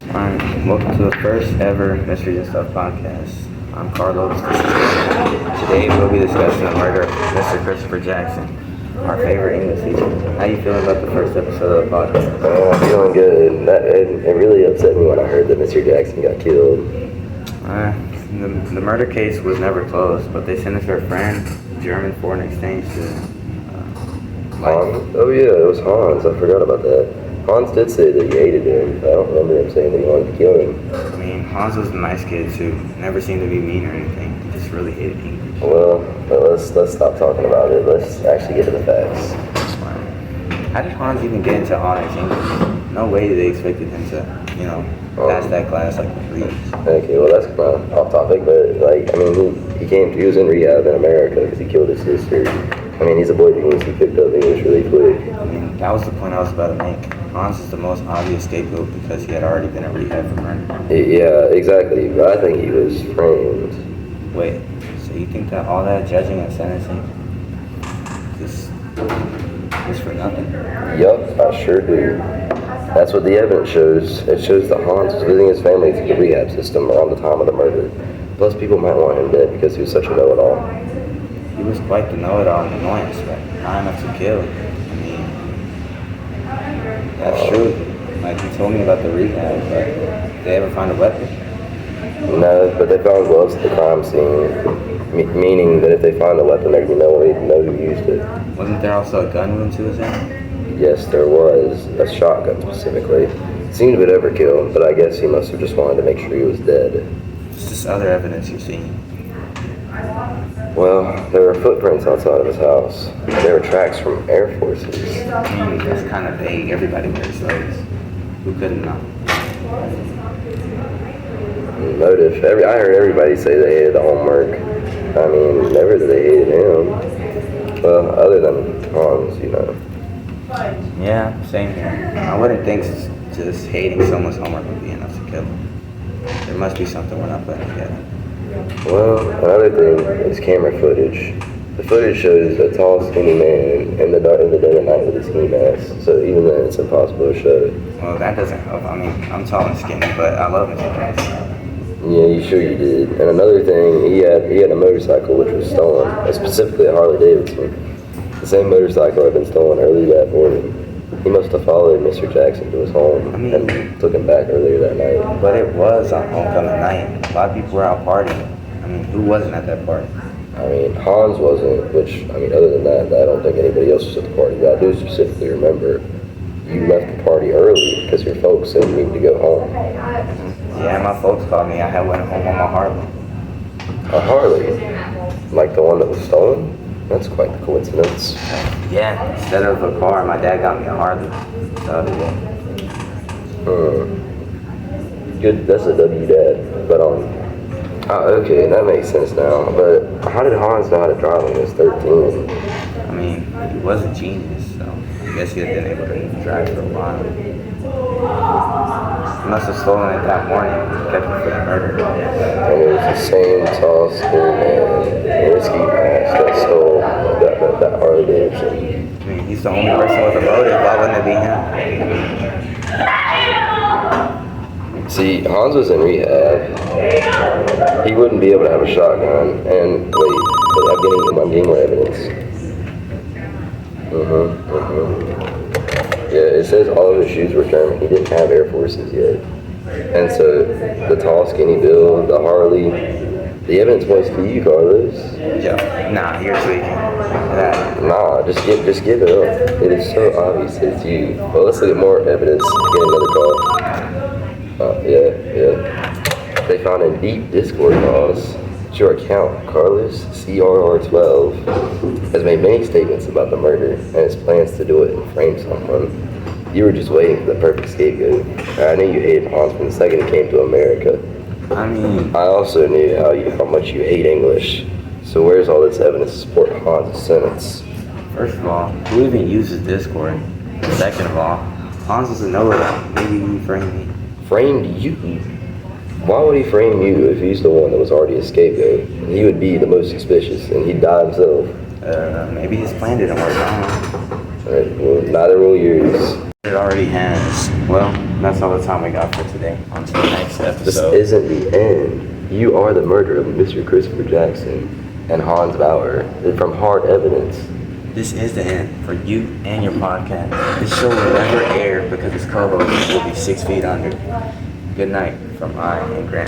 Alright, welcome to the first ever Mysteries and Stuff podcast. I'm Carlos. Today we'll be discussing the murder of Mr. Christopher Jackson, our favorite English teacher. How you feeling about the first episode of the podcast? I'm feeling good. It really upset me when I heard that Mr. Jackson got killed. The murder case was never closed, but they sentenced our friend, German foreign exchange student. Hans? Oh yeah, it was Hans. I forgot about that. Hans did say that he hated him. I don't remember him saying that he wanted to kill him. I mean, Hans was a nice kid too. Never seemed to be mean or anything. He just really hated English. Well, let's stop talking about it. Let's actually get to the facts. How did Hans even get into honors English? No way they expected him to, pass that class like please. Okay, well that's kind of off topic, but he was in rehab in America because he killed his sister. I mean, he's a boy genius. He picked up English really quick. I mean, that was the point I was about to make. Hans is the most obvious scapegoat because he had already been in rehab for murder. Yeah, exactly. But I think he was framed. Wait, so you think that all that judging and sentencing just for nothing? Yup, I sure do. That's what the evidence shows. It shows that Hans was visiting his family through the rehab system around the time of the murder. Plus, people might want him dead because he was such a know-it-all. He was quite the know-it-all and annoyance, but not enough to kill. I mean, that's true. Like you told me about the rehab, but did they ever find a weapon? No, but they found gloves at the crime scene, meaning that if they find the weapon, there'd be no way to know who used it. Wasn't there also a gun wound to his head? Yes, there was. A shotgun specifically. It seemed a bit overkill, but I guess he must have just wanted to make sure he was dead. It's just other evidence you're seeing. Well, there were footprints outside of his house. There were tracks from Air Forces. I mean, that's kind of vague. Everybody wears those. Who couldn't know? Motive. I heard everybody say they hated the homework. I mean, never did they hated him. Well, other than Hans, Yeah, same here. I wouldn't think just hating someone's homework would be enough to kill them. There must be something we're not putting together. Well, another thing is camera footage. The footage shows a tall, skinny man in the dead of night with a ski mask, so even then it's impossible to show. Well, that doesn't help. I mean, I'm tall and skinny, but I love Mr. Jackson. Yeah, you sure you did. And another thing, he had a motorcycle which was stolen, specifically a Harley Davidson. The same motorcycle had been stolen early that morning. He must have followed Mr. Jackson to his home and took him back earlier that night. But it was on homecoming night. A lot of people were out partying. I mean, who wasn't at that party? I mean, Hans wasn't, other than that, I don't think anybody else was at the party. But I do specifically remember you left the party early because your folks said you needed to go home. Yeah, my folks called me. I went home on my Harley. A Harley? Like the one that was stolen? That's quite the coincidence. Yeah, instead of a car, my dad got me a Harley the other day. Good, that's a W, Dad. But, okay, that makes sense now. But how did Hans know how to drive when he was 13? I mean, he was a genius, so I guess he had been able to drive for a while. He must have stolen it that morning and kept it for the murder. And it was the same tall, skinny man with a ski mask that stole that Harley Davidson. I mean, he's the only person with a motive. Why wouldn't it be him? See, Hans was in rehab. He wouldn't be able to have a shotgun. And wait, I'm getting more evidence. Yeah, it says all of his shoes were German. He didn't have Air Forces yet. And so the tall, skinny build, the Harley, the evidence points to you, Carlos. Yeah, nah, you're tweaking. Nah, just give it up. It is so obvious it's you. Well, let's look at more evidence. Get another call. Yeah. They found a deep Discord calls. Your account, Carlos CRR12, has made many statements about the murder and his plans to do it and frame someone. You were just waiting for the perfect scapegoat. I knew you hated Hans from the second he came to America. I mean, I also knew how much you hate English. So where's all this evidence to support Hans' sentence? first of all, who even uses Discord? Second of all, Hans doesn't know it. Maybe he framed me. Framed you? Why would he frame you if he's the one that was already a scapegoat? He would be the most suspicious, and he'd die himself. Maybe his plan didn't work. I don't know. Well, neither will yours. It already has. Well, And that's all the time we got for today. On to the next This episode. isn't the end. You are the murderer of Mr. Christopher Jackson and Hans Bauer from hard evidence. This is the end for you and your podcast. This show will never air because its co-host will be 6 feet under. Good night from I and Grant.